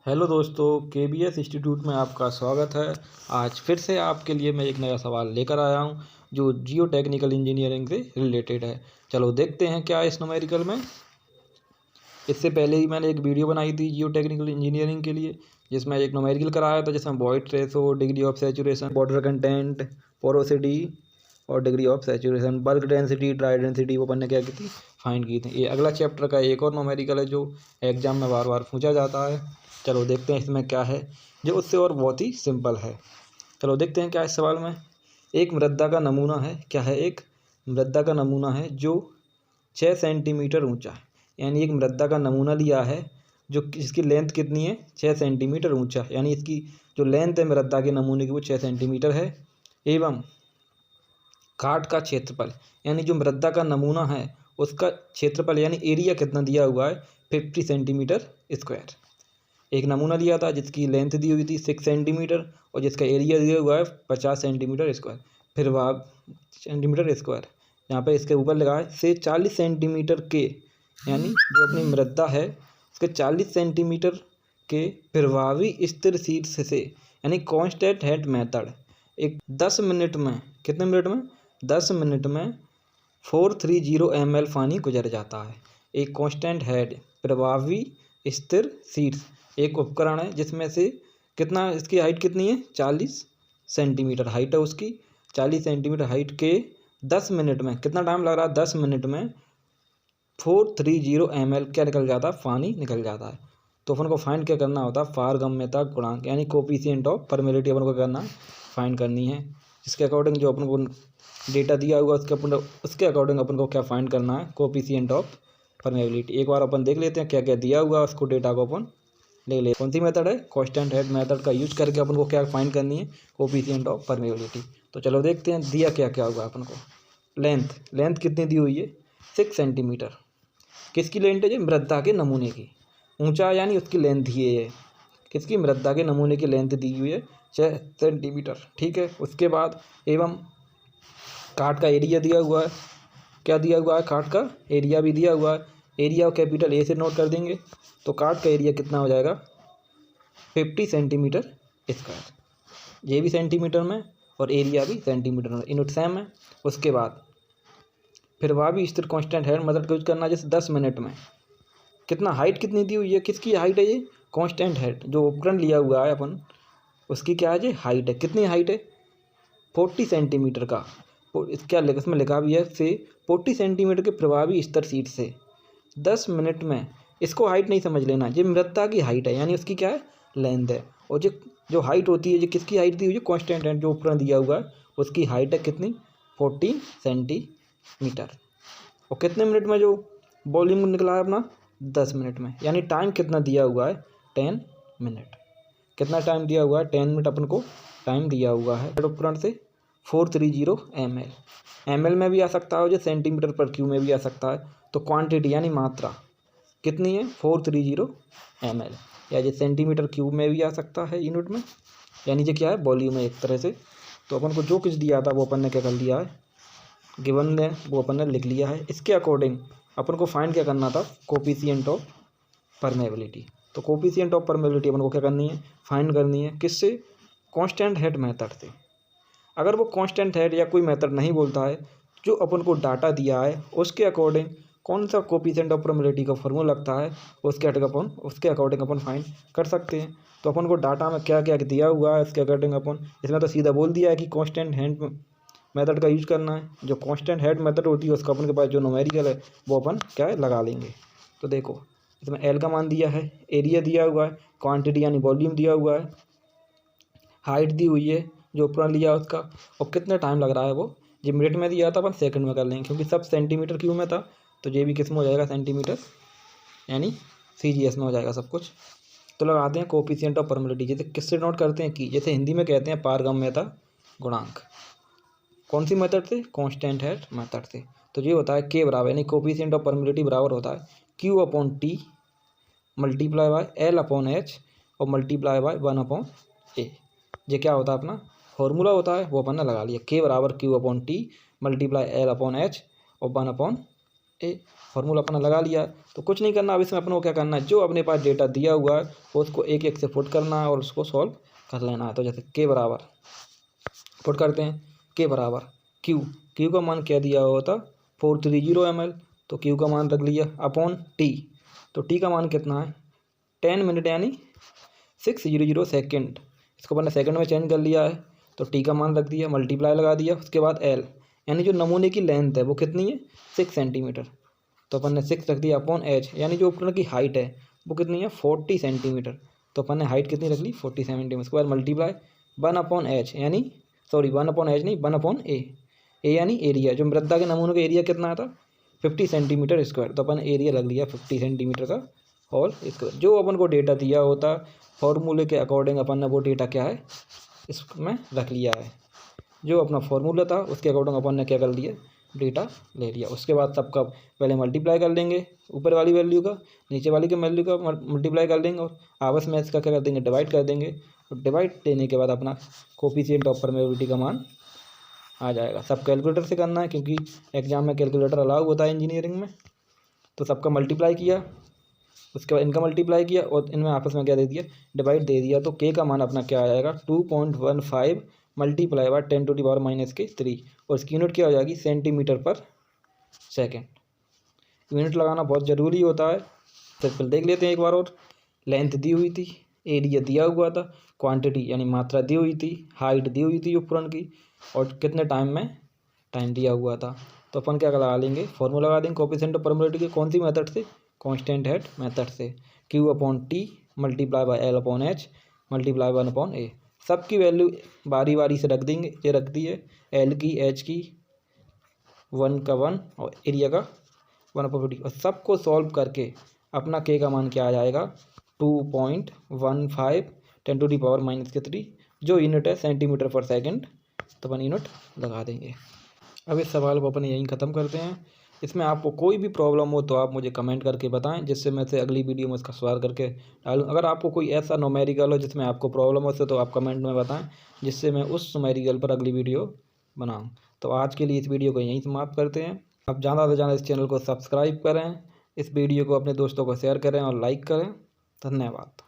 Hello दोस्तों, KBS institute में आपका स्वागत है। आज फिर से आपके लिए मैं एक नया सवाल लेकर आया हूं जो जियो टेक्निकल इंजीनियरिंग से रिलेटेड है। चलो देखते हैं क्या है इस न्यूमेरिकल में। इससे पहले ही मैंने एक वीडियो बनाई थी जियो टेक्निकल इंजीनियरिंग के लिए, जिसमें एक न्यूमेरिकल कराया था, जिसमें void ratio, degree of saturation, water content, porosity और degree of saturation, bulk density, dry density, वो बनने क्या की थी, फाइंड की थी। ये अगला चैप्टर का एक और न्यूमेरिकल है जो एग्जाम में बार बार पूछा जाता है। चलो देखते हैं इसमें क्या है जो उससे और बहुत ही सिंपल है। चलो देखते हैं क्या है इस सवाल में। एक मृदा का नमूना है, क्या है, एक मृदा का नमूना है जो 6 सेंटीमीटर ऊंचा है। यानी एक मृदा का नमूना लिया है जो इसकी लेंथ कितनी है, 6 सेंटीमीटर ऊंचा है। यानी इसकी जो लेंथ है मृदा के नमूने की वो 6 सेंटीमीटर है। एवं काट का क्षेत्रफल, यानी जो मृदा का नमूना है उसका क्षेत्रफल यानी एरिया कितना दिया हुआ है, 50 सेंटीमीटर स्क्वायर। एक नमूना लिया था जिसकी लेंथ दी हुई थी 6 सेंटीमीटर और जिसका एरिया दिया हुआ है 50 सेंटीमीटर स्क्वायर। फिर वह सेंटीमीटर स्क्वायर यहाँ पे इसके ऊपर लगा है से 40 सेंटीमीटर के, यानी जो अपनी मृदा है उसके 40 सेंटीमीटर के प्रभावी स्थिर शीर्ष से, यानी कांस्टेंट हेड मेथड, एक 10 मिनट में, कितने मिनट में, 10 मिनट में 430 ml पानी गुजर जाता है। एक कांस्टेंट हेड प्रभावी स्थिर शीर्ष एक उपकरण है जिसमें से कितना, इसकी हाइट कितनी है, 40 सेंटीमीटर हाइट है उसकी। 40 सेंटीमीटर हाइट के 10 मिनट में, कितना टाइम लग रहा है, 10 मिनट में 430 ml क्या निकल जाता है, पानी निकल जाता है। तो अपन को फाइंड क्या करना होता है, पारगम्यता गुणांक, यानी कोफिशिएंट ऑफ परमेबिलिटी अपन को करना है, फाइंड करनी है। इसके अकॉर्डिंग जो अपन को डेटा दिया हुआ उसके अकॉर्डिंग अपन को क्या फाइंड करना है, कोफिशिएंट ऑफ परमेबिलिटी। एक बार अपन देख लेते हैं क्या क्या दिया हुआ है, उसको डेटा को अपन ले ले। कौन सी मेथड है, कांस्टेंट हेड मेथड का यूज करके अपन को क्या फाइंड करनी है, कोफिशिएंट ऑफ परमेबिलिटी। तो चलो देखते हैं दिया क्या क्या हुआ अपन को। लेंथ कितनी दी हुई है, 6 सेंटीमीटर। किसकी लेंथ है, मृदा के नमूने की। ऊंचा यानी उसकी लेंथ ही है, किसकी, मृदा के नमूने की लेंथ दी हुई है 6 सेंटीमीटर, ठीक है। उसके बाद एवं काट का एरिया दिया हुआ है, क्या दिया हुआ है, काट का एरिया भी दिया हुआ है। एरिया कैपिटल ए से नोट कर देंगे तो काट का एरिया कितना हो जाएगा, 50 सेंटीमीटर स्क्वायर। ये भी सेंटीमीटर में और एरिया भी सेंटीमीटर में, यूनिट सेम है। उसके बाद फिर वह भी स्थिर कांस्टेंट हेड मेथड का यूज करना है, जैसे 10 मिनट में कितना, हाइट कितनी दी हुई है, किसकी हाइट है, ये कांस्टेंट हेड जो उपकरण लिया हुआ है अपन, उसकी क्या है, ये हाइट है, कितनी हाइट है, 40 सेंटीमीटर का। क्या इसमें लिखा भी है से 40 सेंटीमीटर के प्रभावी स्तर सीट से 10 मिनट में। इसको हाइट नहीं समझ लेना, ये मृदा की हाइट है, यानी उसकी क्या है, लेंथ है। और जो हाइट होती है, जो किसकी हाइट दी हुई है, कांस्टेंट है जो उपकरण दिया हुआ है उसकी हाइट है कितनी, 40 सेंटीमीटर। और कितने मिनट में जो वॉल्यूम निकला है अपना, 10 मिनट में। यानी टाइम कितना दिया हुआ है, 10 मिनट। कितना टाइम दिया हुआ है, 10 मिनट अपन को टाइम दिया हुआ है उपकरण से। 430 ml में भी आ सकता है, जो सेंटीमीटर पर क्यूब में भी आ सकता है। तो क्वांटिटी यानी मात्रा कितनी है, 430 ml, या जो सेंटीमीटर क्यूब में भी आ सकता है यूनिट में, यानी जो क्या है, वॉल्यूम है एक तरह से। तो अपन को जो कुछ दिया था वो अपन ने क्या कर लिया है, गिवन है वो अपन ने लिख लिया है। इसके अकॉर्डिंग अपन को फाइंड क्या करना था, कोफिशिएंट ऑफ परमेबिलिटी। तो कोफिशिएंट ऑफ परमेबिलिटी अपन को क्या करनी है, फाइंड करनी है, किससे, कांस्टेंट हेड मेथड से। अगर वो कांस्टेंट हेड या कोई मेथड नहीं बोलता है, जो अपन को डाटा दिया है उसके अकॉर्डिंग कौन सा कोफिशिएंट ऑफ परमेबिलिटी का फॉर्मूला लगता है, उसके अकॉर्डिंग अपन फाइंड कर सकते हैं। तो अपन को डाटा में क्या क्या दिया हुआ है उसके अकॉर्डिंग अपन, इसमें तो सीधा बोल दिया है कि कांस्टेंट हेड मेथड का यूज करना है। जो कांस्टेंट हेड मेथड होती है उसका अपन के पास जो न्यूमेरिकल है वो अपन क्या है, लगा लेंगे। तो देखो इसमें एल का मान दिया है, एरिया दिया हुआ है, क्वांटिटी यानी वॉल्यूम दिया हुआ है, हाइट दी हुई है जो उपकरण लिया उसका, और कितना टाइम लग रहा है वो, जो मिनट में दिया था अपन सेकंड में कर लेंगे क्योंकि सब सेंटीमीटर क्यूब में था। तो ये भी किस में हो जाएगा, सेंटीमीटर, यानी CGS में हो जाएगा सब कुछ। तो लगाते हैं कोफिशिएंट ऑफ परमेबिलिटी, जैसे किससे नोट करते हैं कि, जैसे हिंदी में कहते हैं पारगम्यता गुणांक। कौन सी मेथड से, कांस्टेंट हेड मेथड से। तो ये होता है के बराबर, यानी कोफिशिएंट ऑफ परमेबिलिटी बराबर होता है Q/T मल्टीप्लाई बाय L/H और मल्टीप्लाई बाय 1/A। ये क्या होता है, अपना फॉर्मूला होता है, वो अपन ने लगा लिया, के बराबर Q/T मल्टीप्लाई L/H और 1/A। फार्मूला अपना लगा लिया। तो कुछ नहीं करना, अब इसमें अपन को क्या करना है, जो अपने पास डेटा दिया हुआ है उसको एक एक से पुट करना है और उसको सॉल्व कर लेना है। तो जैसे के बराबर पुट करते हैं, के बराबर क्यू का मान क्या दिया हुआ था 430 ml, तो क्यू का मान रख लिया अपॉन टी, तो टी का मान कितना है 10 मिनट यानी 600 सेकेंड, इसको अपन ने सेकंड में चेंज कर लिया है। तो टी का मान रख दिया, मल्टीप्लाई लगा दिया, उसके बाद एल यानी जो नमूने की लेंथ है वो कितनी है 6 सेंटीमीटर, तो अपन ने 6 रख दिया अपॉन एच यानी जो उपकरण की हाइट है वो कितनी है 40 सेंटीमीटर, तो अपन ने हाइट कितनी रख ली 40 सेंटीमीटर। उसके बाद मल्टीप्लाई 1 अपॉन एच यानी 1 अपॉन एच नहीं 1 अपॉन ए यानी एरिया, जो मृदा के नमूनों का एरिया कितना आता 50 सेंटीमीटर स्क्वायर, तो अपन एरिया लग लिया 50 सेंटीमीटर का होल स्क्वायर। जो अपन को डेटा दिया होता फॉर्मूले के अकॉर्डिंग अपन ने वो डेटा क्या है इसमें रख लिया है, जो अपना फॉर्मूला था उसके अकॉर्डिंग अपन ने क्या कर लिया डेटा ले लिया। उसके बाद सबका पहले मल्टीप्लाई कर लेंगे, ऊपर वाली वैल्यू का नीचे वाली के वैल्यू का मल्टीप्लाई कर लेंगे और आपस में इसका क्या कर देंगे डिवाइड कर देंगे, और डिवाइड देने के बाद अपना कोफिशिएंट ऑफ परमेबिलिटी का मान आ जाएगा। सब कैलकुलेटर से करना है क्योंकि एग्जाम में कैलकुलेटर अलाउ होता है इंजीनियरिंग में। तो सबका मल्टीप्लाई किया, उसके बाद इनका मल्टीप्लाई किया और इनमें आपस में क्या दे दिया डिवाइड दे दिया, तो के का मान अपना क्या आ जाएगा 2.15 मल्टीप्लाई बाय 10⁻³ और इसकी यूनिट क्या हो जाएगी सेंटीमीटर पर सेकेंड। यूनिट लगाना बहुत ज़रूरी होता है। तो फिर देख लेते हैं एक बार और, लेंथ दी हुई थी, एरिया दिया हुआ था, क्वांटिटी यानी मात्रा दी हुई थी, हाइट दी हुई थी उपकरण की और कितने टाइम में टाइम दिया हुआ था। तो अपन क्या लगा लेंगे फॉर्मूला लगा देंगे कोफिशिएंट ऑफ परमेबिलिटी के, कौन सी मेथड से कांस्टेंट हेड मेथड से, Q upon T multiply by L upon H multiply 1 upon A. सबकी वैल्यू बारी बारी से रख देंगे, ये रख दी है एल की एच की 1 का 1 और एरिया का 1/50 और सबको सॉल्व करके अपना के का मान क्या आ जाएगा 2.15 10⁻³ जो यूनिट है सेंटीमीटर पर सेकंड, तो अपन यूनिट लगा देंगे। अब इस सवाल को अपन यहीं ख़त्म करते हैं। इसमें आपको कोई भी प्रॉब्लम हो तो आप मुझे कमेंट करके बताएं, जिससे मैं से अगली वीडियो में इसका सवाल करके डालूँ। अगर आपको कोई ऐसा न्यूमेरिकल हो जिसमें आपको प्रॉब्लम हो तो आप कमेंट में बताएं, जिससे मैं उस न्यूमेरिकल पर अगली वीडियो बनाऊँ। तो आज के लिए इस वीडियो को यहीं समाप्त करते हैं। आप ज़्यादा से ज़्यादा इस चैनल को सब्सक्राइब करें, इस वीडियो को अपने दोस्तों को शेयर करें और लाइक करें। धन्यवाद।